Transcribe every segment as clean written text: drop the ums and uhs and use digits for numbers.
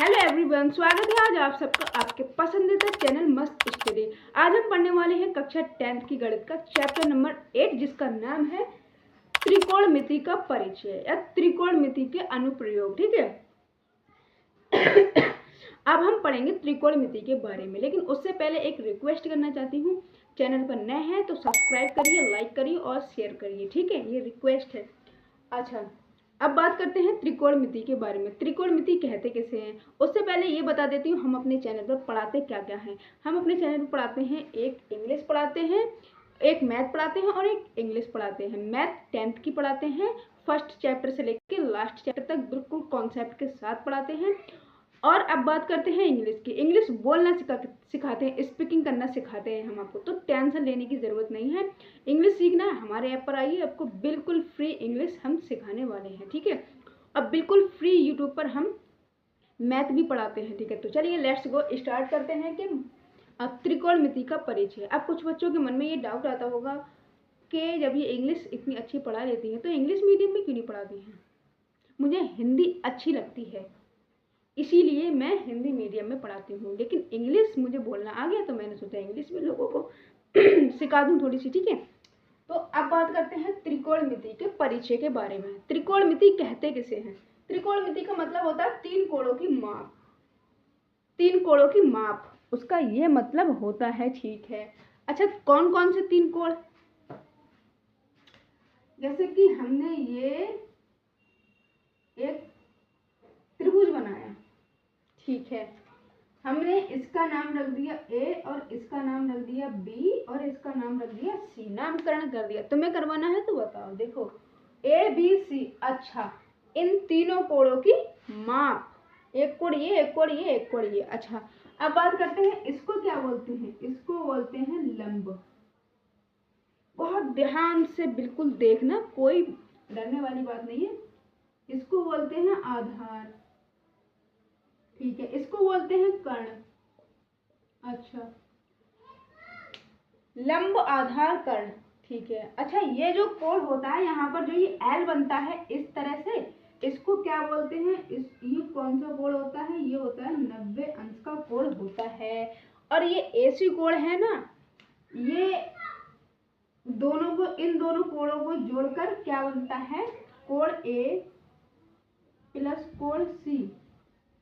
Hello everyone, स्वागत है आज आप सबका आपके पसंदीदा चैनल मस्त स्टडी। आज हम पढ़ने वाले हैं कक्षा 10th की गणित का चैप्टर नंबर 8, जिसका नाम है त्रिकोणमिति का परिचय या त्रिकोणमिति के अनुप्रयोग। ठीक है, अब हम पढ़ेंगे त्रिकोणमिति के बारे में, लेकिन उससे पहले एक रिक्वेस्ट करना चाहती हूँ। चैनल पर नए हैं तो सब्सक्राइब करिए, लाइक करिए और शेयर करिए। ठीक है, ये रिक्वेस्ट है। अच्छा, अब बात करते हैं त्रिकोणमिति के बारे में। त्रिकोणमिति कहते किसे हैं, उससे पहले ये बता देती हूँ हम अपने चैनल पर पढ़ाते क्या क्या हैं। हम अपने चैनल पर पढ़ाते हैं, एक इंग्लिश पढ़ाते हैं, एक मैथ पढ़ाते हैं और एक इंग्लिश पढ़ाते हैं। मैथ 10th की पढ़ाते हैं, फर्स्ट चैप्टर से लेकर लास्ट चैप्टर तक बिल्कुल कॉन्सेप्ट के साथ पढ़ाते हैं। और अब बात करते हैं इंग्लिश की। इंग्लिश बोलना सिखाते हैं, स्पीकिंग करना सिखाते हैं हम आपको, तो टेंशन लेने की ज़रूरत नहीं है। इंग्लिश सीखना है हमारे ऐप पर आइए, आपको बिल्कुल फ्री इंग्लिश हम सिखाने वाले हैं। ठीक है, अब बिल्कुल फ्री यूट्यूब पर हम मैथ भी पढ़ाते हैं। ठीक है, तो चलिए लेट्स गो, स्टार्ट करते हैं कि अब त्रिकोणमिति का परिचय। अब कुछ बच्चों के मन में ये डाउट आता होगा कि जब ये इंग्लिश इतनी अच्छी पढ़ा लेती हैं तो इंग्लिश मीडियम में क्यों नहीं पढ़ाती हैं। मुझे हिंदी अच्छी लगती है, इसीलिए मैं हिंदी मीडियम में पढ़ाती हूँ, लेकिन इंग्लिश मुझे बोलना आ गया तो मैंने सोचा इंग्लिश में लोगों को सिखा दूँ थोड़ी सी। ठीक है, तो अब बात करते हैं त्रिकोणमिति के परिचय के बारे में। त्रिकोणमिति कहते किसे हैं। त्रिकोणमिति का मतलब होता है तीन कोणों की माप। तीन कोणों की माप, उसका ये मतलब होता है। ठीक है, अच्छा कौन कौन से तीन कोण, जैसे कि हमने ये एक त्रिभुज बनाया। ठीक है, हमने इसका नाम रख दिया ए और इसका नाम रख दिया बी और इसका नाम रख दिया सी, नामकरण कर दिया। तुम्हें करवाना है तो बताओ। देखो ए बी सी। अच्छा, इन तीनों कोणों की माप, एक कोण ये, एक कोण ये, एक कोण ये। अच्छा, अब बात करते हैं इसको क्या बोलते हैं। इसको बोलते हैं लंब। बहुत ध्यान से बिल्कुल देखना, कोई डरने वाली बात नहीं है। इसको बोलते हैं आधार। ठीक है, इसको बोलते हैं कर्ण। अच्छा, लंब आधार कर्ण। ठीक है, अच्छा ये जो कोण होता है यहाँ पर जो ये एल बनता है इस तरह से, इसको क्या बोलते हैं। ये कौन सा कोण होता है, ये होता है 90 अंश का कोण होता है। और ये ऐसी कोण है ना, ये दोनों को, इन दोनों कोणों को जोड़कर क्या बनता है, कोण ए प्लस कोण सी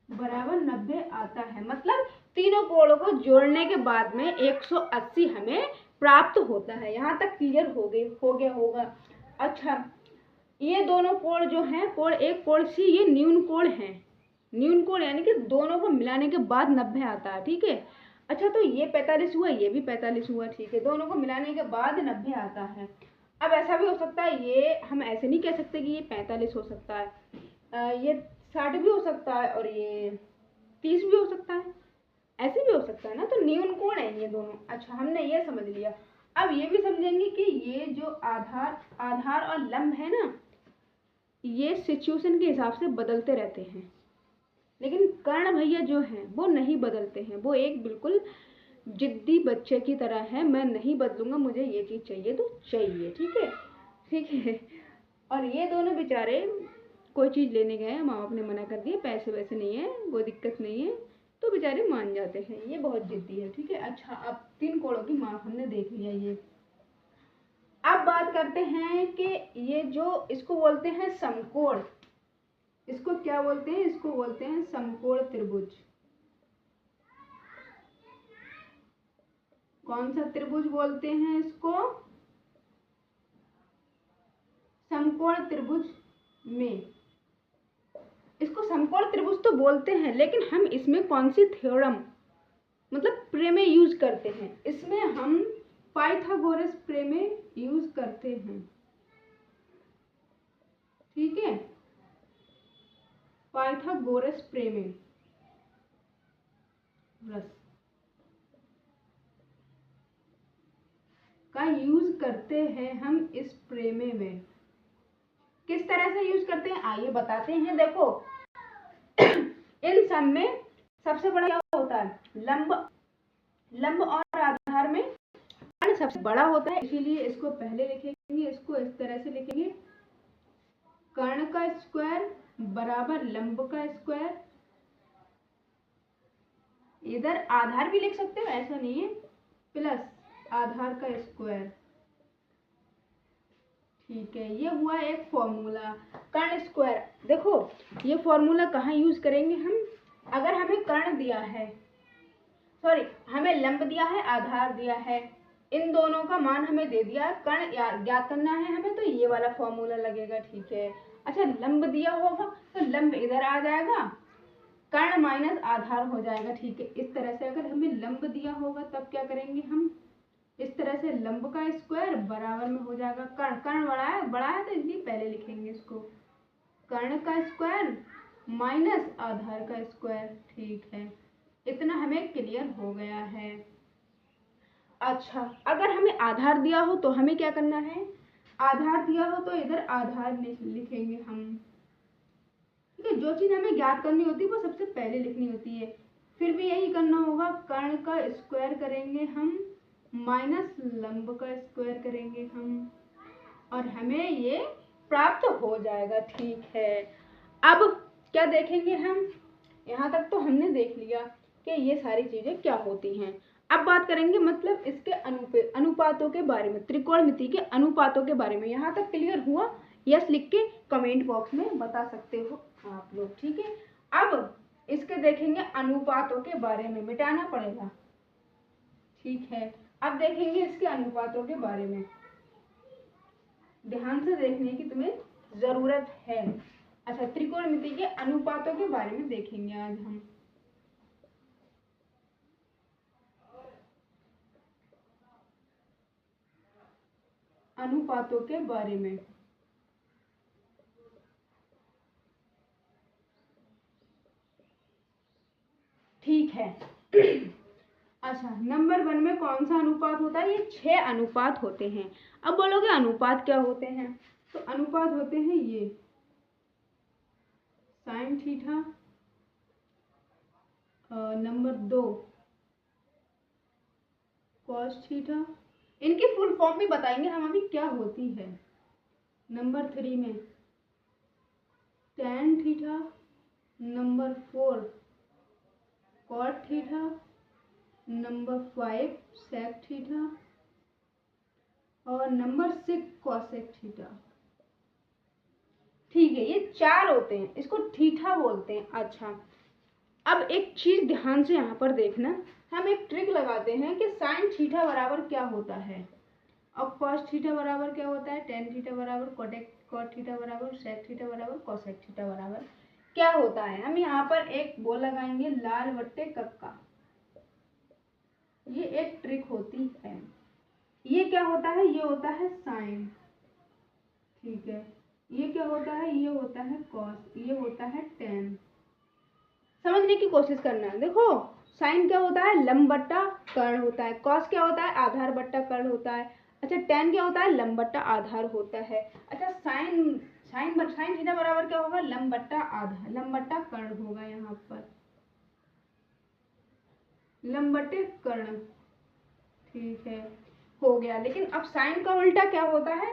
बराबर 90 आता है। मतलब तीनों कोणों को जोड़ने के बाद में 180 हमें प्राप्त होता है। यहाँ तक क्लियर हो गया होगा। अच्छा, ये दोनों कोण जो हैं, कोण ए कोण सी, ये न्यून कोण है। न्यून कोण यानी कि दोनों को मिलाने के बाद 90 आता है। ठीक है, अच्छा तो ये 45 हुआ, ये भी 45 हुआ। ठीक है, दोनों को मिलाने के बाद 90 आता है। अब ऐसा भी हो सकता है, ये हम ऐसे नहीं कह सकते कि ये 45 हो सकता है, ये 60 भी हो सकता है और ये 30 भी हो सकता है, ऐसे भी हो सकता है ना। तो न्यून कोण है ये दोनों। अच्छा, हमने ये समझ लिया। अब ये भी समझेंगे कि ये जो आधार और लंब है ना, ये सिचुएशन के हिसाब से बदलते रहते हैं, लेकिन कर्ण भैया जो हैं वो नहीं बदलते हैं। वो एक बिल्कुल जिद्दी बच्चे की तरह है, मैं नहीं बदलूंगा, मुझे ये चीज़ चाहिए तो चाहिए। ठीक है, ठीक है। और ये दोनों बेचारे कोई चीज़ लेने गए, माँ बाप ने मना कर दिया, पैसे वैसे नहीं है, कोई दिक्कत नहीं है, तो बेचारे मान जाते हैं। ये बहुत जिद्दी है। ठीक है, अच्छा अब तीन कोणों की माप हमने देख लिया ये। अब बात करते हैं कि ये जो इसको बोलते हैं समकोण, इसको क्या बोलते हैं, इसको बोलते हैं समकोण त्रिभुज। कौन सा त्रिभुज बोलते हैं इसको, समकोण त्रिभुज में। इसको समकोण त्रिभुज तो बोलते हैं, लेकिन हम इसमें कौन सी थ्योरम मतलब प्रमेय यूज करते हैं, इसमें हम पाइथागोरस प्रमेय यूज करते हैं। ठीक है, पाइथागोरस प्रमेय का यूज करते हैं हम इस प्रमेय में। किस तरह से यूज करते हैं आइए बताते हैं। देखो इन सब में सबसे बड़ा क्या होता है, लंब और आधार में कर्ण सबसे बड़ा होता है, इसीलिए इसको पहले लिखेंगे। इसको इस तरह से लिखेंगे, कर्ण का स्क्वायर बराबर लंब का स्क्वायर इधर आधार भी लिख सकते हो, ऐसा नहीं है, प्लस आधार का स्क्वायर। ठीक है, ये हुआ एक फॉर्मूला कर्ण स्क्वायर। देखो ये फॉर्मूला कहाँ यूज करेंगे हम, अगर हमें कर्ण दिया है, सॉरी हमें लंब दिया है, आधार दिया है, इन दोनों का मान हमें दे दिया, कर्ण ज्ञात करना है हमें, तो ये वाला फॉर्मूला लगेगा। ठीक है, अच्छा लंब दिया होगा तो लंब इधर आ जाएगा, कर्ण माइनस आधार हो जाएगा। ठीक है, इस तरह से अगर हमें लंब दिया होगा तब क्या करेंगे हम, इस तरह से लंब का स्क्वायर बराबर में हो जाएगा कर्ण, कर्ण बड़ा है तो इसलिए पहले लिखेंगे इसको, कर्ण का स्क्वायर माइनस आधार का स्क्वायर। ठीक है, इतना हमें क्लियर हो गया है। अच्छा अगर हमें आधार दिया हो तो हमें क्या करना है, आधार दिया हो तो इधर आधार लिखेंगे हम। ठीक है, जो चीज हमें ज्ञात करनी होती है वो सबसे पहले लिखनी होती है। फिर भी यही करना होगा, कर्ण का स्क्वायर करेंगे हम माइनस लंब का स्क्वायर करेंगे हम, और हमें ये प्राप्त हो जाएगा। ठीक है, अब क्या देखेंगे हम, यहाँ तक तो हमने देख लिया कि ये सारी चीजें क्या होती हैं। अब बात करेंगे मतलब इसके अनुपातों के बारे में, त्रिकोणमिति के अनुपातों के बारे में। यहाँ तक क्लियर हुआ? यस लिख के कमेंट बॉक्स में बता सकते हो आप लोग। ठीक है, अब इसके देखेंगे अनुपातों के बारे में, मिटाना पड़ेगा। ठीक है, अब देखेंगे इसके अनुपातों के बारे में, ध्यान से देखने की तुम्हें जरूरत है। अच्छा त्रिकोणमिति के अनुपातों के बारे में देखेंगे आज हम। अनुपातों के बारे में ठीक है। अच्छा नंबर 1 में कौन सा अनुपात होता है, ये 6 अनुपात होते हैं। अब बोलोगे अनुपात क्या होते हैं, तो अनुपात होते हैं ये sine theta, number 2 cos theta, इनकी फुल फॉर्म भी बताएंगे हम अभी क्या होती है। नंबर 3 में tan theta, number 4 cot theta, number 5 sec theta, और नंबर 6 कोसेक थीटा। ठीक है, ये 4 होते हैं, इसको थीटा बोलते हैं। अच्छा अब एक चीज ध्यान से यहाँ पर देखना, हम एक ट्रिक लगाते हैं कि साइन थीटा बराबर क्या होता है और कॉस थीटा बराबर क्या होता है, टेन थीटा बराबर कॉट थीटा बराबर सेक थीटा बराबर कोसेक थीटा बराबर क्या होता है। हम यहाँ पर एक वो लगाएंगे लाल बट्टे कक्का, ये एक ट्रिक होती है। ये क्या होता है, ये होता है साइन। ठीक है, ये क्या होता है, ये होता है कॉस, ये होता है टेन। समझने की कोशिश करना। देखो साइन क्या होता है, लंब बट्टा कर्ण होता है, कॉस क्या होता है, आधार बट्टा कर्ण होता है। अच्छा टेन क्या होता है, लंब बट्टा आधार होता है। अच्छा साइन साइन थीटा बराबर क्या होगा, लंब बट्टा आधार, लंब बट्टा कर्ण होगा, यहाँ पर लंब बट्टे कर्ण। ठीक है, हो गया। लेकिन अब साइन का उल्टा क्या होता है,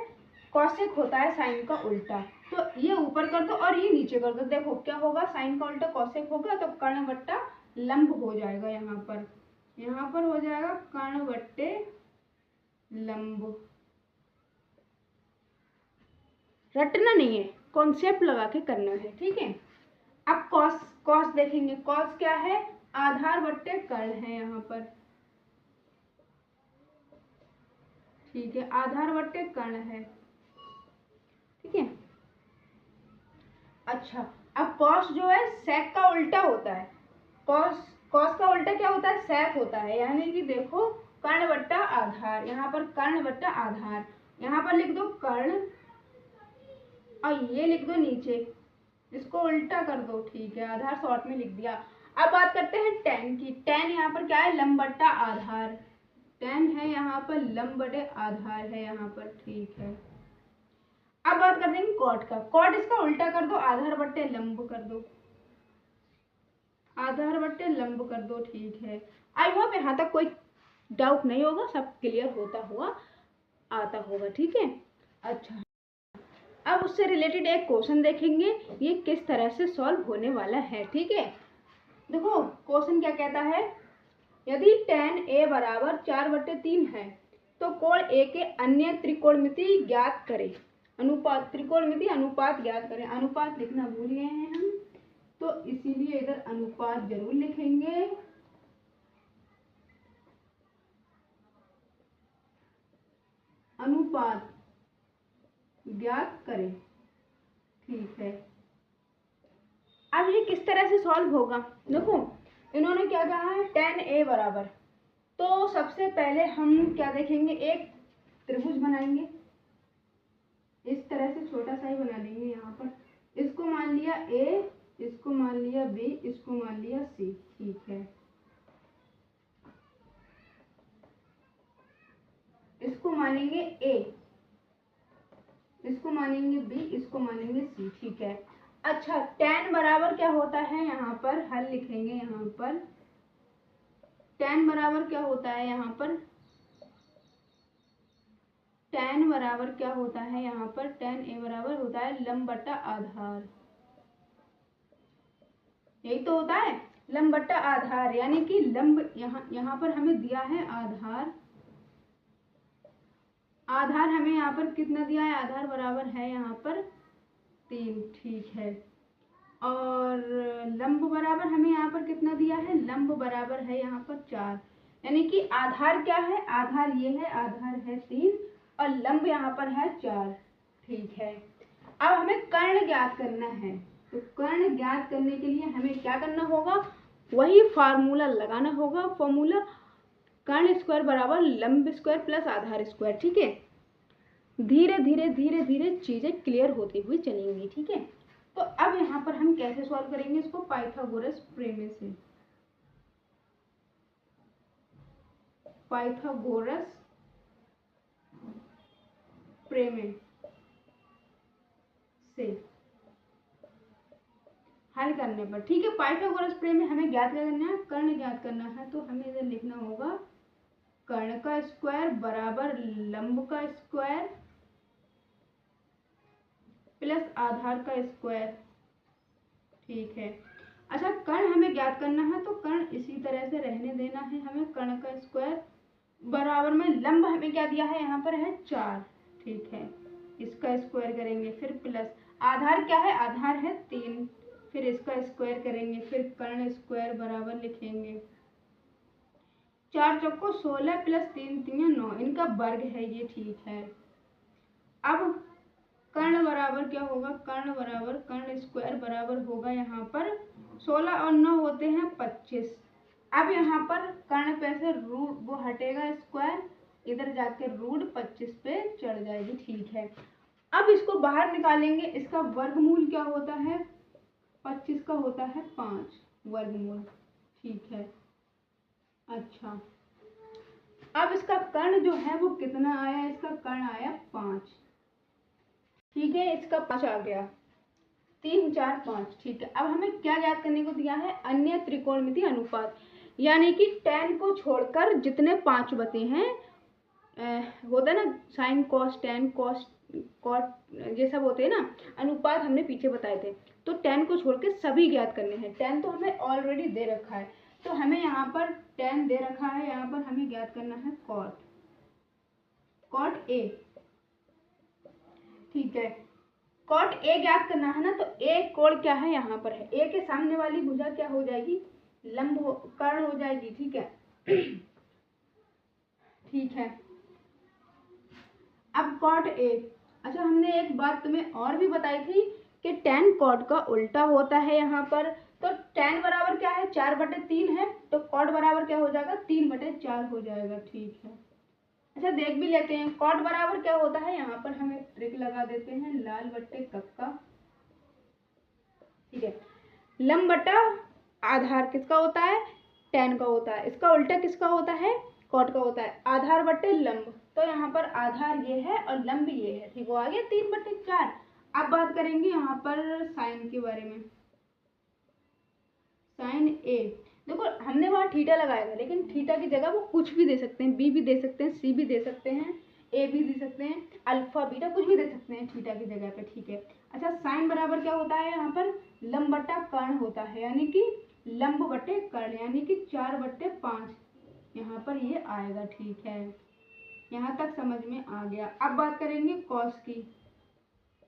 कॉसेक होता है साइन का उल्टा। तो ये ऊपर कर दो और ये नीचे कर दो, देखो क्या होगा, साइन का उल्टा कॉसेक होगा तो कर्ण बट्टा लंब हो जाएगा। यहाँ पर हो जाएगा कर्ण बट्टे लंब। रटना नहीं है, कॉन्सेप्ट लगा के करना है। ठीक है, अब कॉस कॉस देखेंगे, कॉस क्या है, आधार बट्टे कर्ण है यहाँ पर। ठीक है, आधार बट्टे कर्ण है। ठीक है, अच्छा अब कॉस जो है सेक का उल्टा होता है, कॉस का उल्टा क्या होता है, सेक होता है। यानी कि देखो कर्ण बट्टा आधार, यहाँ पर कर्ण बट्टा आधार, यहाँ पर लिख दो कर्ण और ये लिख दो नीचे, इसको उल्टा कर दो। ठीक है, आधार शॉर्ट में लिख दिया। अब बात करते हैं टेन की। टेन यहाँ पर क्या है, लंब बट्टा आधार, टेन है यहाँ पर लंब बटे आधार है यहाँ पर। ठीक है, अब बात करते हैं कॉट का। कॉट इसका उल्टा कर दो, आधार बट्टे लंब कर दो, आधार बट्टे लंब कर दो। ठीक है, आई होप यहाँ तक कोई डाउट नहीं होगा, सब क्लियर होता हुआ आता होगा। ठीक है, अच्छा अब उससे रिलेटेड एक क्वेश्चन देखेंगे, ये किस तरह से सॉल्व होने वाला है। ठीक है, देखो क्वेश्चन क्या कहता है, यदि tan A बराबर 4/3 है तो कोण A के अन्य त्रिकोणमिति ज्ञात करें। अनुपात, त्रिकोणमिति अनुपात ज्ञात करें। अनुपात लिखना भूल गए हैं हम, तो इसीलिए इधर अनुपात जरूर लिखेंगे। अनुपात ज्ञात करें, ठीक है। अब ये किस तरह से सॉल्व होगा, देखो इन्होंने क्या कहा है, tan A बराबर, तो सबसे पहले हम क्या देखेंगे, एक त्रिभुज बनाएंगे, इस तरह से छोटा सा ही बना लेंगे। यहाँ पर इसको मान लिया A, इसको मान लिया B, इसको मान लिया C, ठीक है। इसको मानेंगे A, इसको मानेंगे B, इसको मानेंगे C, ठीक है। अच्छा, tan बराबर क्या होता है, यहाँ पर हल लिखेंगे। यहाँ पर tan बराबर क्या होता है, यहाँ पर tan बराबर क्या होता है, यहाँ पर tan A बराबर होता है लंब बटा आधार। यही तो होता है, लंब बटा आधार, यानी कि लंब यहाँ पर हमें दिया है आधार। आधार हमें यहाँ पर कितना दिया है, आधार बराबर है यहाँ पर 3, ठीक है। और लंब बराबर हमें यहाँ पर कितना दिया है, लंब बराबर है यहाँ पर 4, यानी कि आधार क्या है, आधार ये है, आधार है 3 और लंब यहाँ पर है 4, ठीक है। अब हमें कर्ण ज्ञात करना है, तो कर्ण ज्ञात करने के लिए हमें क्या करना होगा, वही फार्मूला लगाना होगा, फॉर्मूला कर्ण स्क्वायर बराबर लंब स्क्वायर प्लस आधार स्क्वायर, ठीक है। धीरे धीरे धीरे धीरे चीजें क्लियर होती हुई चलेंगी, ठीक है। तो अब यहाँ पर हम कैसे सॉल्व करेंगे इसको, पाइथागोरस प्रमेय से। पाइथागोरस प्रमेय से हल करने पर, ठीक है। पाइथागोरस प्रमेय हमें ज्ञात करना है, कर्ण ज्ञात करना है, तो हमें इधर लिखना होगा कर्ण का स्क्वायर बराबर लंब का स्क्वायर प्लस आधार का स्क्वायर, ठीक है। अच्छा, कर्ण हमें ज्ञात करना है, तो कर्ण इसी तरह से रहने देना है हमें। कर्ण का स्क्वायर बराबर में लंब हमें क्या दिया है, यहाँ पर है 4, ठीक है। इसका स्क्वायर करेंगे, फिर प्लस आधार क्या है, आधार है 3, फिर इसका स्क्वायर करेंगे, फिर कर्ण स्क्वायर बराबर लिखेंगे 4 चौको 16 प्लस 3 3 9, इनका वर्ग है ये, ठीक है। अब कर्ण बराबर क्या होगा, कर्ण बराबर कर्ण स्क्वायर बराबर होगा यहाँ पर 16 और 9 होते हैं 25। अब यहाँ पर कर्ण पे से रूट वो हटेगा, स्क्वायर इधर जाके रूट 25 पे चढ़ जाएगी, ठीक है। अब इसको बाहर निकालेंगे, इसका वर्गमूल क्या होता है, 25 का होता है 5 वर्गमूल, ठीक है। अच्छा, अब इसका कर्ण जो है वो कितना आया, इसका कर्ण आया 5, ठीक है। इसका 5 आ गया, 3 4 5, ठीक है। अब हमें क्या ज्ञात करने को दिया है, अन्य त्रिकोणमिति अनुपात, यानी कि tan को छोड़कर जितने 5 बचे हैं, होता है ना sine cos tan cos cot, ये सब होते हैं ना अनुपात, हमने पीछे बताए थे। तो tan को छोड़ के सभी ज्ञात करने हैं। tan तो हमें ऑलरेडी दे रखा है, तो हमें यहाँ पर tan दे रखा है, यहाँ पर हमें ज्ञात करना है कॉट A, ठीक है। कॉट A ज्ञात करना है ना, तो A कोण क्या है, यहाँ पर है। A के सामने वाली भुजा क्या हो जाएगी, लंब कर्ण हो जाएगी, ठीक है। ठीक है। अब कॉट A, अच्छा हमने एक बात तुम्हें और भी बताई थी कि tan कॉट का उल्टा होता है यहाँ पर। तो tan बराबर क्या है, 4/3 है, तो कॉट बराबर क्या हो जाएगा, 3/4 हो जाएगा, ठीक है। अच्छा, देख भी लेते हैं कॉट बराबर क्या होता है, यहाँ पर हमें ट्रिक लगा देते हैं, लाल बट्टे कक्का, ठीक है। लंब बटा आधार किसका होता है, tan का होता है, इसका उल्टा किसका होता है, कॉट का होता है, आधार बट्टे लंब। तो यहाँ पर आधार ये है और लंब ये है, ठीक हो, आ गया 3/4। अब बात करेंगे यहाँ पर साइन के बारे में। साइन A, देखो हमने वहाँ थीटा लगाया था, लेकिन थीटा की जगह वो कुछ भी दे सकते हैं, B भी दे सकते हैं, C भी दे सकते हैं, A भी दे सकते हैं, अल्फा बीटा कुछ भी दे सकते हैं थीटा की जगह पे, ठीक है। अच्छा, साइन बराबर क्या होता है, यहाँ पर लंब बटा कर्ण होता है, यानी कि लंब बटे कर्ण, यानी कि 4/5। यहाँ पर ये आएगा। ठीक है, यहाँ तक समझ में आ गया। अब बात करेंगे कॉस की।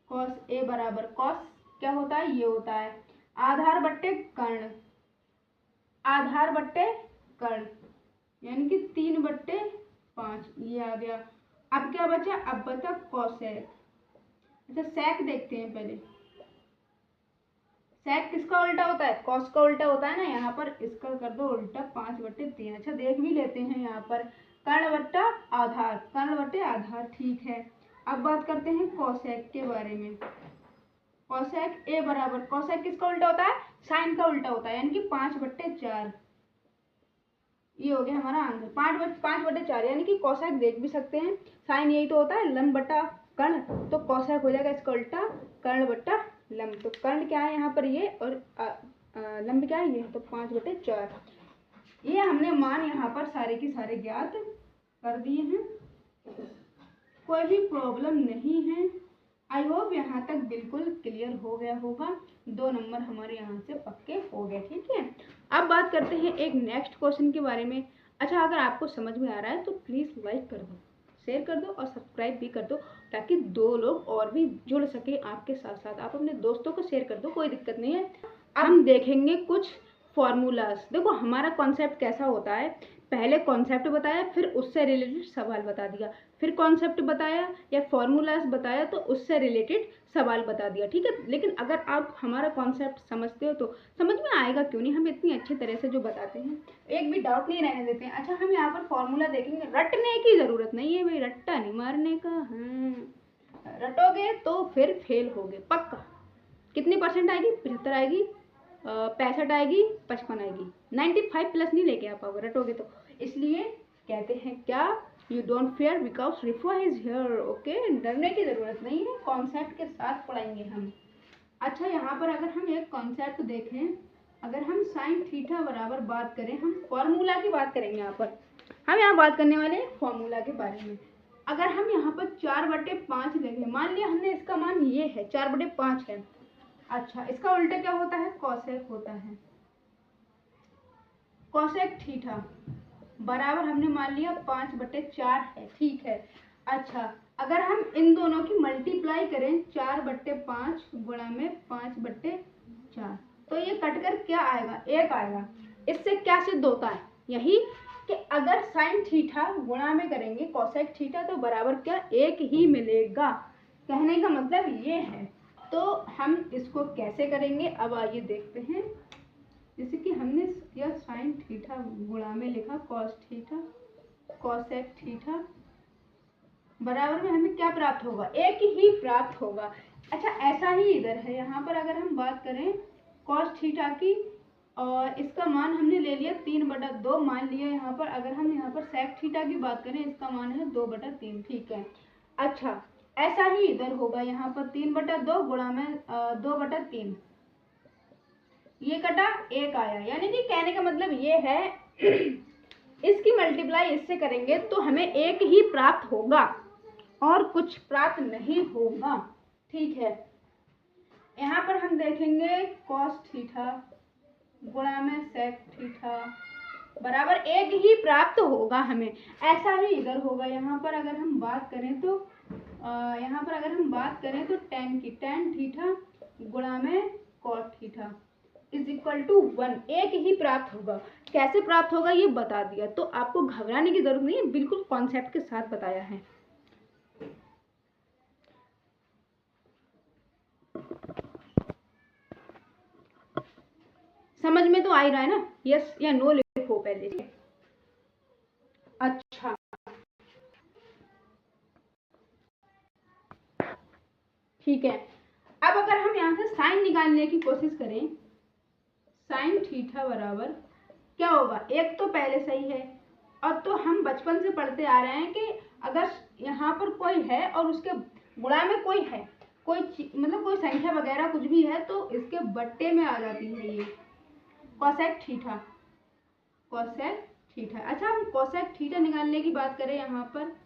कॉस ए बराबर कॉस क्या होता है, ये होता है आधार बट्टे कर्ण, आधार बट्टे कर्ण यानी कि 3/5 ये आ गया। अब क्या बचा, अब बचा कॉसेक। अच्छा सेक देखते हैं पहले। सेक किसका उल्टा होता है, कॉस का उल्टा होता है ना। यहाँ पर इसका कर दो उल्टा 5/3। अच्छा देख भी लेते हैं यहाँ पर कर्ण बट्टा आधार, कर्ण बट्टे आधार। ठीक है, अब बात करते हैं कॉसेक के बारे में। कॉसेक ए बराबर, कॉसेक किसका उल्टा होता है, साइन का उल्टा होता है यानी कि 5/4। ये हो गया हमारा आंसर 5/4 यानी कि कॉसेक देख भी सकते हैं। साइन यही तो होता है लंब बटा कर्ण, तो कॉसेक हो जाएगा इसका उल्टा कर्ण बट्टा लंब। तो कर्ण क्या है यहाँ पर ये, और लंब क्या है ये, तो 5/4। ये हमने मान यहाँ पर सारे के सारे ज्ञात कर दिए हैं, कोई भी प्रॉब्लम नहीं है। आई होप यहाँ तक बिल्कुल क्लियर हो गया होगा। 2 नंबर हमारे यहाँ से पक्के हो गए। ठीक है, अब बात करते हैं एक नेक्स्ट क्वेश्चन के बारे में। अच्छा अगर आपको समझ में आ रहा है तो प्लीज़ लाइक कर दो, शेयर कर दो और सब्सक्राइब भी कर दो, ताकि 2 लोग और भी जुड़ सके आपके साथ साथ। आप अपने दोस्तों को शेयर कर दो, कोई दिक्कत नहीं है। अब हम देखेंगे कुछ फॉर्मूलाज। देखो हमारा कॉन्सेप्ट कैसा होता है, पहले कॉन्सेप्ट बताया, फिर उससे रिलेटेड सवाल बता दिया, फिर कॉन्सेप्ट बताया या फॉर्मूलाज बताया तो उससे रिलेटेड सवाल बता दिया। ठीक है, लेकिन अगर आप हमारा कॉन्सेप्ट समझते हो तो समझ में आएगा क्यों नहीं, हम इतनी अच्छी तरह से जो बताते हैं एक भी डाउट नहीं रहने देते हैं। अच्छा हम यहाँ पर फॉर्मूला देखेंगे, रटने की ज़रूरत नहीं है भाई, रट्टा नहीं मारने का। हाँ रटोगे तो फिर फेल होगे पक्का। कितनी परसेंट आएगी, 75 आएगी, 65 आएगी, 55 आएगी, 95 प्लस नहीं लेके आ पाओगे रटोगे तो। इसलिए कहते हैं क्या, you don't fair because रिफा is here. Okay, डरने की जरूरत नहीं है, कॉन्सेप्ट के साथ पढ़ाएंगे हम। अच्छा यहाँ पर अगर हम एक कॉन्सेप्ट देखें, अगर हम साइन थीटा बराबर बात करें, हम फॉर्मूला की बात करेंगे। यहाँ पर हम यहाँ बात करने वाले हैं फॉर्मूला के बारे में। अगर हम यहाँ पर 4/5 देखें, मान लिया हमने इसका मान ये है 4/5 है। अच्छा इसका उल्टा क्या होता है, कॉसेक होता है, कॉसेक थीटा बराबर हमने मान लिया 5/4 है। ठीक है, अच्छा अगर हम इन दोनों की मल्टीप्लाई करें 4/5 गुणा में 5/4 तो ये कटकर क्या आएगा, 1 आएगा। इससे क्या सिद्ध होता है, यही कि अगर साइन थीटा गुणा में करेंगे कॉसेक थीटा तो बराबर क्या 1 ही मिलेगा। कहने का मतलब ये है। तो हम इसको कैसे करेंगे, अब आइए देखते हैं। जैसे कि हमने यह साइन थीटा गुणा में लिखा कॉस थीटा, कॉसेक थीटा बराबर में हमें क्या प्राप्त होगा, 1 ही प्राप्त होगा। अच्छा ऐसा ही इधर है, यहाँ पर अगर हम बात करें कॉस थीटा की और इसका मान हमने ले लिया 3/2 मान लिया यहाँ पर। अगर हम यहाँ पर सेक थीटा की बात करें इसका मान है 2/3। ठीक है, अच्छा ऐसा ही इधर होगा, यहाँ पर 3/2 गुणा में 2/3, ये कटा 1 आया। यानी कि कहने का मतलब ये है इसकी मल्टीप्लाई इससे करेंगे तो हमें 1 ही प्राप्त होगा और कुछ प्राप्त नहीं होगा। ठीक है, यहाँ पर हम देखेंगे कॉस थीटा गुणा में सेक थीटा बराबर 1 ही प्राप्त होगा हमें। ऐसा ही इधर होगा, यहाँ पर अगर हम बात करें तो tan की, tan थीटा गुणा में cos theta is equal to 1, 1 ही प्राप्त होगा। कैसे प्राप्त होगा ये बता दिया, तो आपको घबराने की जरूरत नहीं है, बिल्कुल कॉन्सेप्ट के साथ बताया है। समझ में तो आ ही रहा है ना, यस या नो लिखो पहले। अच्छा ठीक है, अब अगर हम यहाँ से साइन निकालने की कोशिश करें, साइन थीटा बराबर क्या होगा, 1 तो पहले सही है, और तो हम बचपन से पढ़ते आ रहे हैं कि अगर यहाँ पर कोई है और उसके गुणा में कोई है, कोई मतलब कोई संख्या वगैरह कुछ भी है तो इसके बट्टे में आ जाती है ये कॉसेक थीटा, कॉसेक थीटा। अच्छा हम कॉसेक थीटा निकालने की बात करें यहाँ पर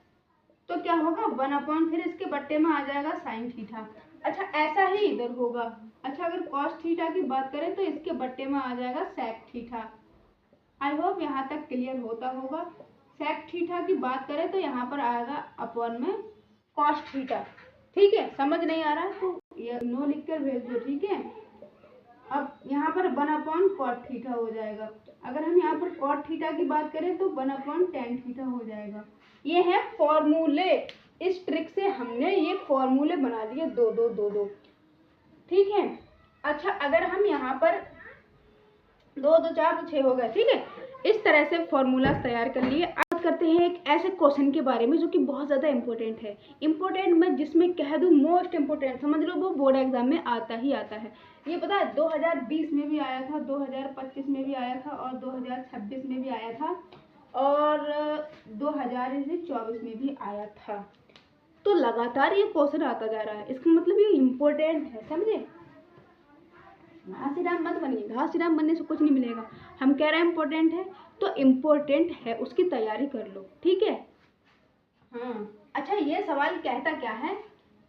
तो क्या होगा 1/, फिर इसके बट्टे में आ जाएगा साइन थीटा। अच्छा ऐसा ही इधर होगा। अच्छा अगर कॉस थीटा की बात करें तो इसके बट्टे में आ जाएगा सेक थीटा। आई होप यहाँ तक क्लियर होता होगा। सेक थीटा की बात करें तो यहाँ पर आएगा अपॉन में कॉस थीटा। ठीक है, समझ नहीं आ रहा है तो ये नो लिख कर भेज दो। ठीक है, अब यहाँ पर 1 कॉट थीटा हो जाएगा। अगर हम यहाँ पर कॉट थीटा की बात करें तो 1 tan थीटा हो जाएगा। ये है फॉर्मूले। इस ट्रिक से हमने ये फॉर्मूले बना लिए 2 2 2 2। ठीक है, अच्छा अगर हम यहाँ पर 2 2 4 तो 6 हो गए। ठीक है, इस तरह से फॉर्मूला तैयार कर लिए। अब करते हैं एक ऐसे क्वेश्चन के बारे में जो कि बहुत ज़्यादा इंपॉर्टेंट है। इंपॉर्टेंट मैं जिसमें कह दूँ मोस्ट इंपॉर्टेंट, समझ लो वो बोर्ड एग्जाम में आता ही आता है। ये पता है 2020 में भी आया था, 2025 में भी आया था और 2026 में भी आया था और 2024 में भी आया था। तो लगातार ये क्वेश्चन आता जा रहा है, इसका मतलब ये इम्पोर्टेंट है, समझे। घासीराम मत बनिए, घासीराम बनने से कुछ नहीं मिलेगा। हम कह रहे हैं इम्पोर्टेंट है तो इम्पोर्टेंट है, उसकी तैयारी कर लो। ठीक है, हाँ। अच्छा ये सवाल कहता क्या है,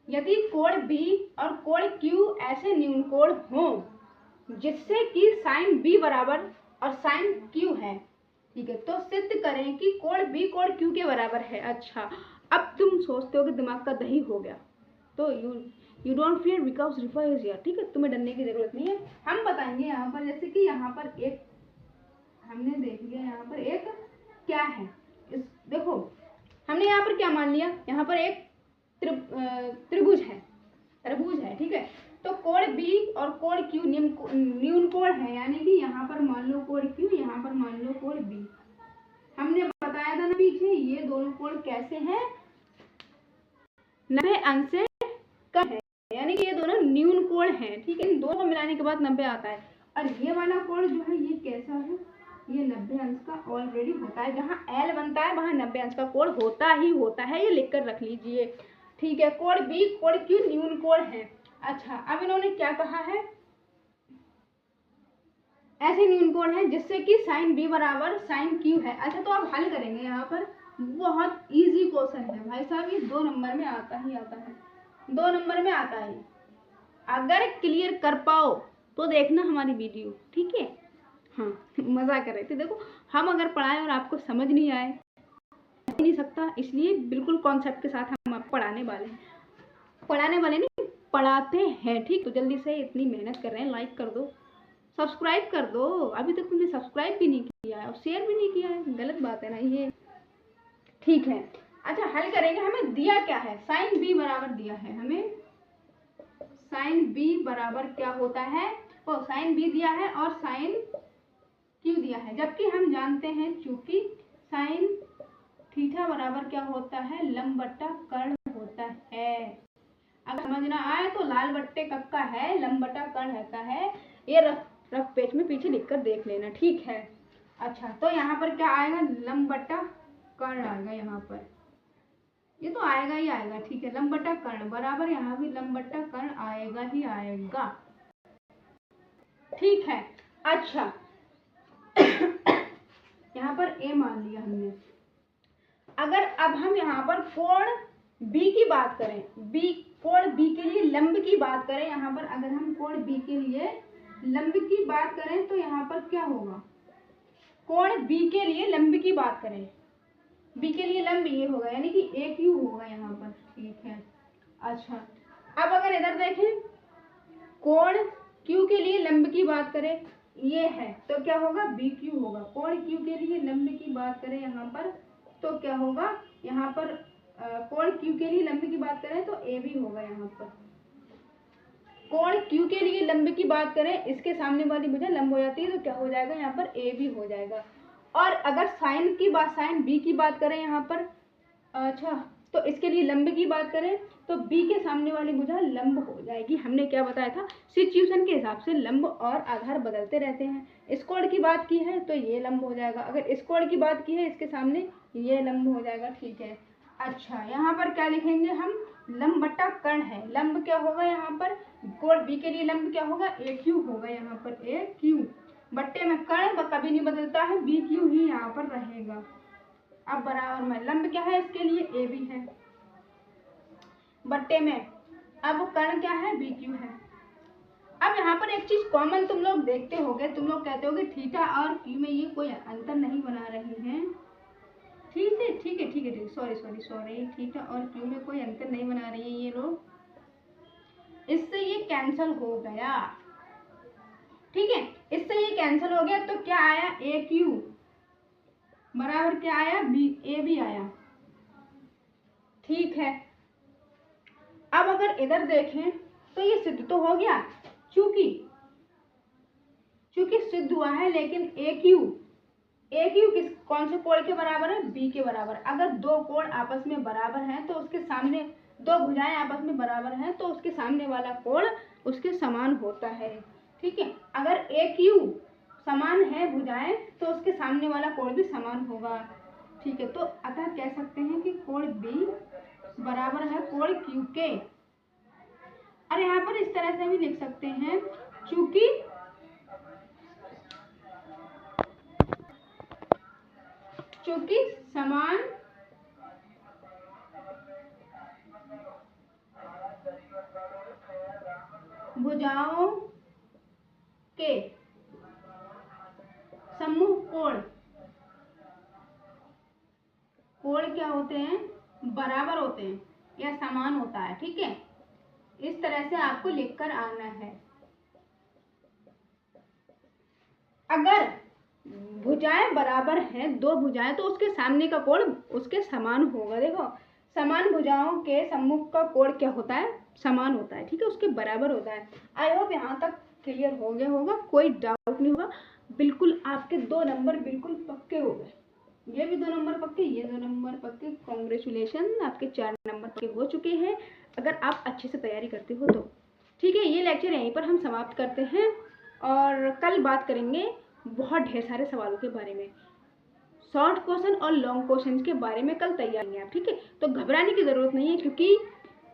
यदि कोण B और कोण Q ऐसे न्यून कोण हों जिससे कि साइन B बराबर और साइन Q है, ठीक है, तो सिद्ध करें कि कोण B कोण Q के बराबर है। अच्छा, अब तुम सोचते हो कि दिमाग का दही हो गया, तो you don't fear because रिफा is here. ठीक है, तुम्हें डरने की जरूरत नहीं है। हम बताएंगे यहाँ पर, जैसे कि यहाँ पर एक हमने देख लिया, यहाँ पर एक क्या है, इस देखो हमने यहाँ पर क्या मान लिया, यहाँ पर एक त्रिभुज है। ठीक है, तो कोण B और कोण Q न्यून कोण है, यानी कि यहाँ पर मान लो कोण Q, यहाँ पर मान लो कोण B। हमने बताया था ना पीछे, ये दोनों कोण कैसे हैं, 90 अंश से कम है, यानी कि ये दोनों न्यून कोण हैं। ठीक है, इन दोनों को मिलाने के बाद 90 आता है। और ये वाला कोण जो है ये कैसा है, ये 90 अंश का ऑलरेडी होता है। जहाँ L बनता है वहाँ 90 अंश का कोण होता ही होता है, ये लिख कर रख लीजिए। ठीक है, कोण B कोण Q न्यून कोण है। अच्छा, अब इन्होंने क्या कहा है, ऐसे न्यून कोण है जिससे कि साइन B बराबर साइन Q है। अच्छा, तो आप हल करेंगे यहाँ पर, बहुत इजी क्वेश्चन है भाई साहब, ये 2 नंबर में आता ही आता है, 2 नंबर में आता है। अगर क्लियर कर पाओ तो देखना हमारी वीडियो। ठीक है, हाँ मजा कर रहे थे। देखो हम अगर पढ़ाएं और आपको समझ नहीं आए नहीं सकता, इसलिए बिल्कुल कॉन्सेप्ट के साथ हम आपको पढ़ाने वाले नहीं पढ़ाते हैं। ठीक, तो जल्दी से इतनी मेहनत कर रहे हैं, लाइक कर दो, सब्सक्राइब कर दो। अभी तक तुमने सब्सक्राइब भी नहीं किया है और शेयर भी नहीं किया है, गलत बात है ना ये। ठीक है, अच्छा हल करेंगे। हमें दिया क्या है, साइन B बराबर दिया है हमें, साइन B बराबर क्या होता है, तो साइन B दिया है और साइन Q दिया है, जबकि हम जानते हैं चूंकि साइन थीटा बराबर क्या होता है, लंब बट्टा कर्ण होता है। अगर समझ ना आए तो लाल बट्टे कक्का है, लंब बट्टा कर्ण का है, ये रफ पेज में पीछे लिख कर देख लेना। ठीक है, अच्छा तो यहाँ पर क्या आएगा, लंब बट्टा कर्ण आएगा, यहाँ पर ये तो आएगा ही आएगा। ठीक है, लंब बट्टा कर्ण बराबर यहाँ भी लंब बट्टा कर्ण आएगा ही आएगा। ठीक है, अच्छा यहाँ पर A मान लिया हमने। अगर अब हम यहाँ पर कोण B की बात करें, कोण B के लिए लंब की बात करें, यहाँ पर अगर हम कोण B के लिए लंब की बात करें तो यहाँ पर क्या होगा, कोण B के लिए लंब की बात करें, B के लिए लंब ये होगा, यानी कि AQ होगा यहाँ पर। ठीक है, अच्छा अब अगर इधर देखें, कोण Q के लिए लंब की बात करें, ये है तो क्या होगा, BQ होगा। कोण Q के लिए लंब की बात करें यहाँ पर तो क्या होगा, यहाँ पर कोण Q के लिए लंब की बात करें तो AB होगा। यहाँ पर कोण Q के लिए लंब की बात करें, इसके सामने वाली भुजा लंब हो जाती है तो क्या हो जाएगा, यहाँ पर AB हो जाएगा। और अगर साइन B की बात करें यहाँ पर, अच्छा तो इसके लिए लंब की बात करें तो B के सामने वाली भुजा लंब हो जाएगी। हमने क्या बताया था, सिचुएशन के हिसाब से लंब और आधार बदलते रहते हैं। इस कोण की बात की है तो ये लंब हो जाएगा, अगर इस कोण की बात की है इसके सामने ये लंब हो जाएगा। ठीक है, अच्छा यहाँ पर क्या लिखेंगे हम, लंब बट्टा कर्ण है, लंब क्या होगा यहाँ पर, कोण B के लिए लंब क्या होगा, AQ होगा। यहाँ पर AQ बट्टे में कर्ण कभी नहीं बदलता है, BQ ही यहाँ पर रहेगा। अब बराबर में लंब क्या है, इसके लिए AB है, बट्टे में अब कर्ण क्या है, BQ है। अब यहाँ पर एक चीज कॉमन तुम लोग देखते होगे, तुम लोग कहते होगे थीटा और क्यू में ये कोई अंतर नहीं बना रही हैं। ठीक है, सॉरी, थीटा और क्यू में कोई अंतर नहीं बना रही है ये लोग, इससे ये कैंसिल हो गया। ठीक है, इससे ये कैंसिल हो गया, तो क्या आया, ए क्यू बराबर क्या आया, बी ए बी आया। ठीक है, अब अगर इधर देखें तो ये सिद्ध तो हो गया, चूंकि सिद्ध हुआ है, लेकिन ए क्यू किस कौन से कोण के बराबर है, बी के बराबर। अगर दो कोण आपस में बराबर हैं तो उसके सामने, दो भुजाएं आपस में बराबर हैं तो उसके सामने वाला कोण उसके समान होता है। ठीक है, अगर ए क्यू समान है भुजाएं तो उसके सामने वाला कोण भी समान होगा। ठीक है, तो अतः कह सकते हैं कि कोण बी बराबर है कोण क्यू के। और यहाँ पर इस तरह से भी लिख सकते हैं, चूंकि समान भुजाओं के समूह कोण क्या होते हैं, बराबर होते हैं या समान होता है। ठीक है, इस तरह से आपको लिखकर आना है। अगर भुजाएं बराबर हैं, दो भुजाएं, तो उसके सामने का कोण उसके समान होगा। देखो, समान भुजाओं के सम्मुख का कोण क्या होता है, समान होता है। ठीक है, उसके बराबर होता है। आई होप यहाँ तक क्लियर हो गया होगा, कोई डाउट नहीं होगा। बिल्कुल आपके 2 नंबर बिल्कुल पक्के हो गए, ये भी 2 नंबर पक्के, ये 2 नंबर पक्के। कॉन्ग्रेचुलेशन, आपके 4 नंबर पक्के हो चुके हैं, अगर आप अच्छे से तैयारी करते हो तो। ठीक है, ये लेक्चर यहीं पर हम समाप्त करते हैं और कल बात करेंगे बहुत ढेर सारे सवालों के बारे में, शॉर्ट क्वेश्चन और लॉन्ग क्वेश्चन के बारे में कल तैयार हैं आप। ठीक है, तो घबराने की जरूरत नहीं है, क्योंकि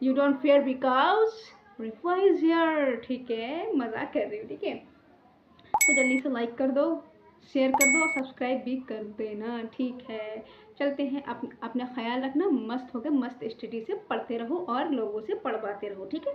you don't fair because रिफा is here. ठीक है, मजाक कर रही हूँ। ठीक है, तो जल्दी से लाइक कर दो, शेयर कर दो और सब्सक्राइब भी कर देना। ठीक है, चलते हैं, अपना ख्याल रखना, मस्त होकर मस्त स्टडी से पढ़ते रहो और लोगों से पढ़वाते रहो। ठीक है।